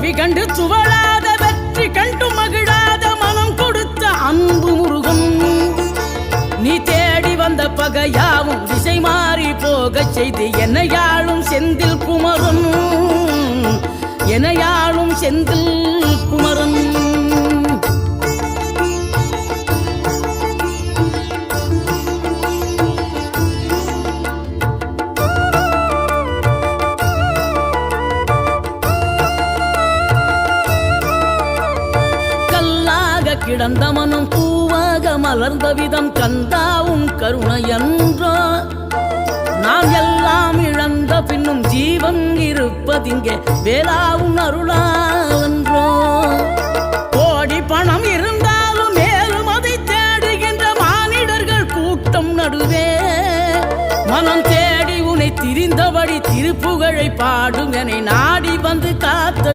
தோல்வி கண்டு துவளாத வெற்றி கண்டு மகிழாத மனம் கொடுத்த அன்பு முருகன். நீ தேடி வந்த பகையாவும் திசை மாறி போகச் செய்து என்னையாளும் செந்தில் குமரன், என்னையாளும் செந்தில் குமரன். கிடந்த மனம் பூவாக மலர்ந்த விதம் கந்தாவும் கருணை என்றோ. நாம் எல்லாம் இழந்த பின்னும் ஜீவன் இருப்பதிங்கே வேளாவும் அருளாவென்றோ. கோடி பணம் இருந்தாலும் மேலும் அதை தேடுகின்ற மானிடர்கள் கூட்டம் நடுவே மனம் தேடி உனை திரிந்தபடி திருப்புகழை பாடும் என நாடி வந்து காத்த